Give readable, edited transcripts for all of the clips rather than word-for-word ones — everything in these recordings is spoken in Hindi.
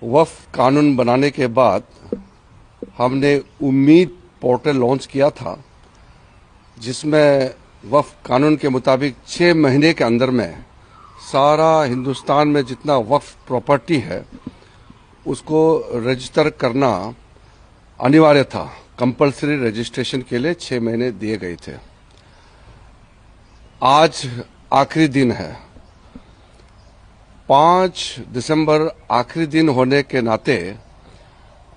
वक्फ कानून बनाने के बाद हमने उम्मीद पोर्टल लॉन्च किया था, जिसमें वक्फ कानून के मुताबिक 6 महीने के अंदर में सारा हिंदुस्तान में जितना वक्फ प्रॉपर्टी है उसको रजिस्टर करना अनिवार्य था। कंपलसरी रजिस्ट्रेशन के लिए 6 महीने दिए गए थे। आज आखिरी दिन है, 5 दिसंबर आखिरी दिन होने के नाते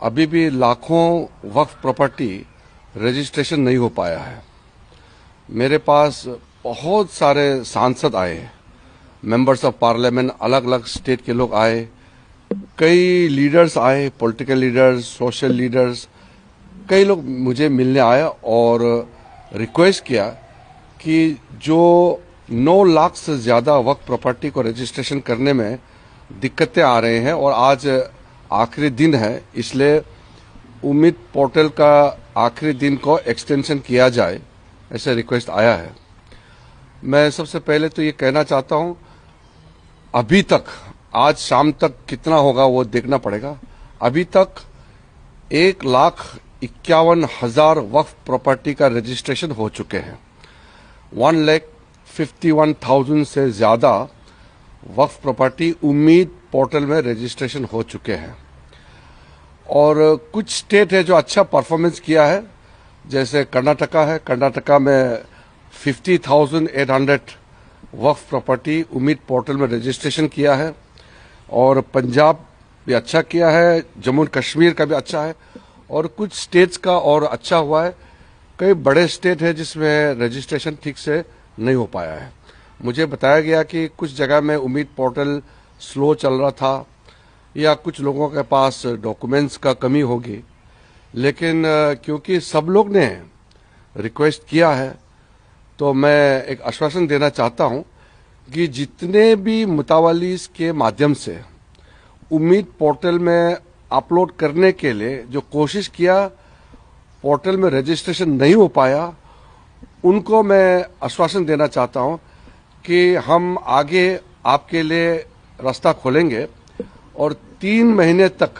अभी भी लाखों वक्फ प्रॉपर्टी रजिस्ट्रेशन नहीं हो पाया है। मेरे पास बहुत सारे सांसद आए, मेंबर्स ऑफ पार्लियामेंट, अलग अलग स्टेट के लोग आए, कई लीडर्स आए, पॉलिटिकल लीडर्स, सोशल लीडर्स, कई लोग मुझे मिलने आए और रिक्वेस्ट किया कि जो 9 लाख से ज़्यादा वक्फ प्रॉपर्टी को रजिस्ट्रेशन करने में दिक्कतें आ रहे हैं और आज आखिरी दिन है, इसलिए उम्मीद पोर्टल का आखिरी दिन को एक्सटेंशन किया जाए, ऐसे रिक्वेस्ट आया है। मैं सबसे पहले तो ये कहना चाहता हूँ, अभी तक आज शाम तक कितना होगा वो देखना पड़ेगा। अभी तक 1,51,000 वक्फ प्रॉपर्टी का रजिस्ट्रेशन हो चुके हैं। 1,51,000 से ज्यादा वक्फ प्रॉपर्टी उम्मीद पोर्टल में रजिस्ट्रेशन हो चुके हैं। और कुछ स्टेट है जो अच्छा परफॉर्मेंस किया है, जैसे कर्नाटका है। कर्नाटका में 50,800 वक्फ प्रॉपर्टी उम्मीद पोर्टल में रजिस्ट्रेशन किया है। और पंजाब भी अच्छा किया है, जम्मू कश्मीर का भी अच्छा है, और कुछ स्टेट्स का और अच्छा हुआ है। कई बड़े स्टेट है जिसमें रजिस्ट्रेशन ठीक से नहीं हो पाया है। मुझे बताया गया कि कुछ जगह में उम्मीद पोर्टल स्लो चल रहा था या कुछ लोगों के पास डॉक्यूमेंट्स का कमी होगी, लेकिन क्योंकि सब लोग ने रिक्वेस्ट किया है तो मैं एक आश्वासन देना चाहता हूं कि जितने भी मुतावलीस के माध्यम से उम्मीद पोर्टल में अपलोड करने के लिए जो कोशिश किया, पोर्टल में रजिस्ट्रेशन नहीं हो पाया, उनको मैं आश्वासन देना चाहता हूं कि हम आगे आपके लिए रास्ता खोलेंगे और 3 महीने तक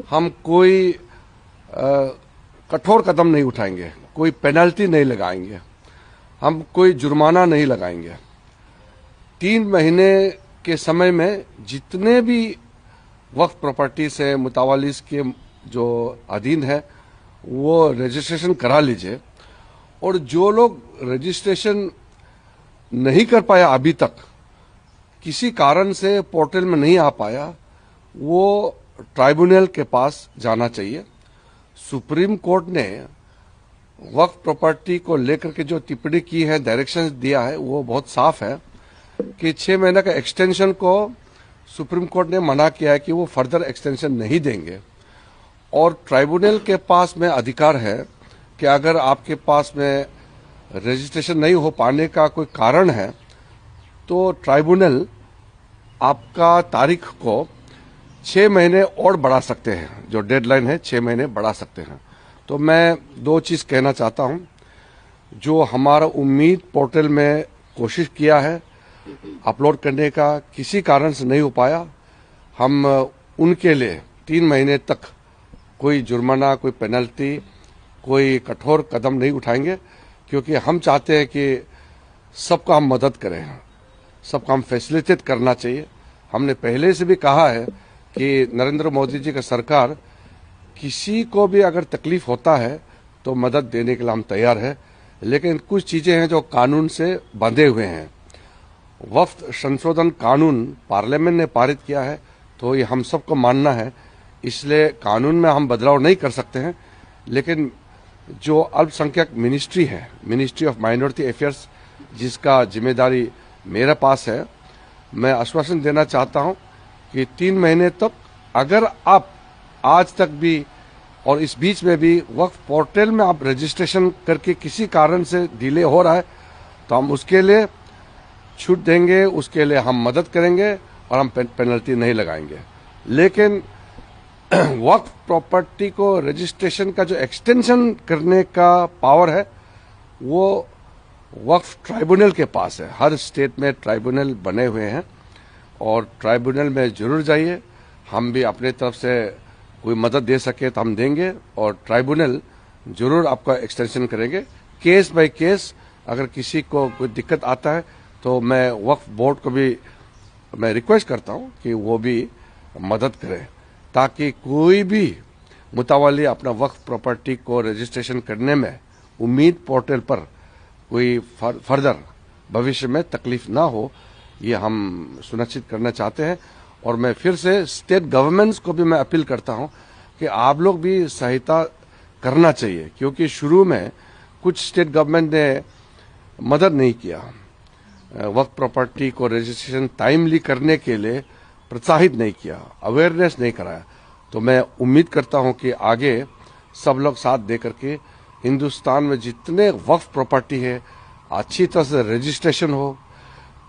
हम कोई कठोर कदम नहीं उठाएंगे, कोई पेनल्टी नहीं लगाएंगे, हम कोई जुर्माना नहीं लगाएंगे। 3 महीने के समय में जितने भी वक्फ प्रॉपर्टी से मुतावलीस के जो अधीन है वो रजिस्ट्रेशन करा लीजिए। और जो लोग रजिस्ट्रेशन नहीं कर पाया, अभी तक किसी कारण से पोर्टल में नहीं आ पाया, वो ट्राइब्यूनल के पास जाना चाहिए। सुप्रीम कोर्ट ने वक्फ प्रॉपर्टी को लेकर के जो टिप्पणी की है, डायरेक्शंस दिया है, वो बहुत साफ है कि 6 महीने का एक्सटेंशन को सुप्रीम कोर्ट ने मना किया है कि वो फर्दर एक्सटेंशन नहीं देंगे। और ट्राइब्यूनल के पास में अधिकार है कि अगर आपके पास में रजिस्ट्रेशन नहीं हो पाने का कोई कारण है तो ट्राइब्यूनल आपका तारीख को 6 महीने और बढ़ा सकते हैं, जो डेडलाइन है 6 महीने बढ़ा सकते हैं। तो मैं 2 चीज कहना चाहता हूं, जो हमारा उम्मीद पोर्टल में कोशिश किया है अपलोड करने का, किसी कारण से नहीं हो पाया, हम उनके लिए 3 महीने तक कोई जुर्माना, कोई पेनल्टी, कोई कठोर कदम नहीं उठाएंगे, क्योंकि हम चाहते हैं कि सबका हम मदद करें, सबका हम फैसिलिटेट करना चाहिए। हमने पहले से भी कहा है कि नरेंद्र मोदी जी का सरकार किसी को भी अगर तकलीफ होता है तो मदद देने के लिए हम तैयार है, लेकिन कुछ चीजें हैं जो कानून से बंधे हुए हैं। वक्फ संशोधन कानून पार्लियामेंट ने पारित किया है तो ये हम सबको मानना है, इसलिए कानून में हम बदलाव नहीं कर सकते हैं। लेकिन जो अल्पसंख्यक मिनिस्ट्री है, मिनिस्ट्री ऑफ माइनॉरिटी अफेयर्स, जिसका जिम्मेदारी मेरे पास है, मैं आश्वासन देना चाहता हूं कि 3 महीने तक अगर आप आज तक भी और इस बीच में भी वक्फ पोर्टल में आप रजिस्ट्रेशन करके किसी कारण से डिले हो रहा है तो हम उसके लिए छूट देंगे, उसके लिए हम मदद करेंगे और हम पेनल्टी नहीं लगाएंगे। लेकिन वक्फ प्रॉपर्टी को रजिस्ट्रेशन का जो एक्सटेंशन करने का पावर है वो वक्फ ट्राइब्यूनल के पास है। हर स्टेट में ट्राइब्यूनल बने हुए हैं और ट्राइब्यूनल में जरूर जाइए, हम भी अपने तरफ से कोई मदद दे सके तो हम देंगे और ट्राइब्यूनल जरूर आपका एक्सटेंशन करेंगे। केस बाय केस अगर किसी को कोई दिक्कत आता है तो मैं वक्फ बोर्ड को भी मैं रिक्वेस्ट करता हूं कि वो भी मदद करे, ताकि कोई भी मुतावाली अपना वक्फ प्रॉपर्टी को रजिस्ट्रेशन करने में उम्मीद पोर्टल पर कोई फर्दर भविष्य में तकलीफ ना हो, ये हम सुनिश्चित करना चाहते हैं। और मैं फिर से स्टेट गवर्नमेंट्स को भी मैं अपील करता हूं कि आप लोग भी सहायता करना चाहिए, क्योंकि शुरू में कुछ स्टेट गवर्नमेंट ने मदद नहीं किया, वक्फ प्रॉपर्टी को रजिस्ट्रेशन टाइमली करने के लिए प्रोत्साहित नहीं किया, अवेयरनेस नहीं कराया। तो मैं उम्मीद करता हूं कि आगे सब लोग साथ दे करके हिंदुस्तान में जितने वक्फ प्रॉपर्टी है अच्छी तरह से रजिस्ट्रेशन हो,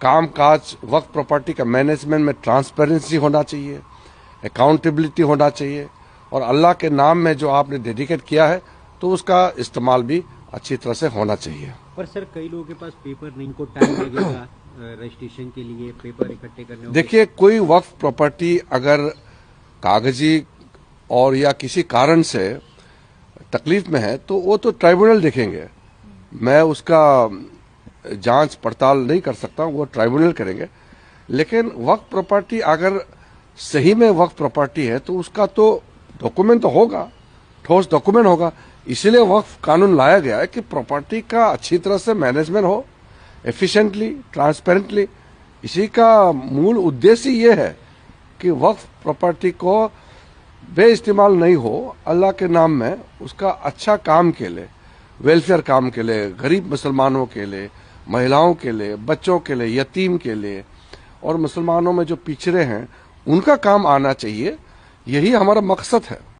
कामकाज वक्फ प्रॉपर्टी का मैनेजमेंट में ट्रांसपेरेंसी होना चाहिए, अकाउंटेबिलिटी होना चाहिए, और अल्लाह के नाम में जो आपने डेडिकेट किया है तो उसका इस्तेमाल भी अच्छी तरह से होना चाहिए। पर सर कई लोगों के पास पेपर नहीं, को टाइम लगेगा रजिस्ट्रेशन के लिए, पेपर इकट्ठे करने। देखिए, कोई वक्फ प्रॉपर्टी अगर कागजी और या किसी कारण से तकलीफ में है तो वो तो ट्राइब्यूनल देखेंगे, मैं उसका जांच पड़ताल नहीं कर सकता, वो ट्राइब्यूनल करेंगे। लेकिन वक्फ प्रॉपर्टी अगर सही में वक्फ प्रॉपर्टी है तो उसका तो डॉक्यूमेंट तो होगा, ठोस डॉक्यूमेंट होगा। इसीलिए वक्फ कानून लाया गया है कि प्रॉपर्टी का अच्छी तरह से मैनेजमेंट हो, एफिशिएंटली, ट्रांसपेरेंटली। इसी का मूल उद्देश्य ये है कि वक्फ प्रॉपर्टी को बेइस्तेमाल नहीं हो, अल्लाह के नाम में उसका अच्छा काम के लिए, वेलफेयर काम के लिए, गरीब मुसलमानों के लिए, महिलाओं के लिए, बच्चों के लिए, यतीम के लिए, और मुसलमानों में जो पिछड़े हैं उनका काम आना चाहिए। यही हमारा मकसद है।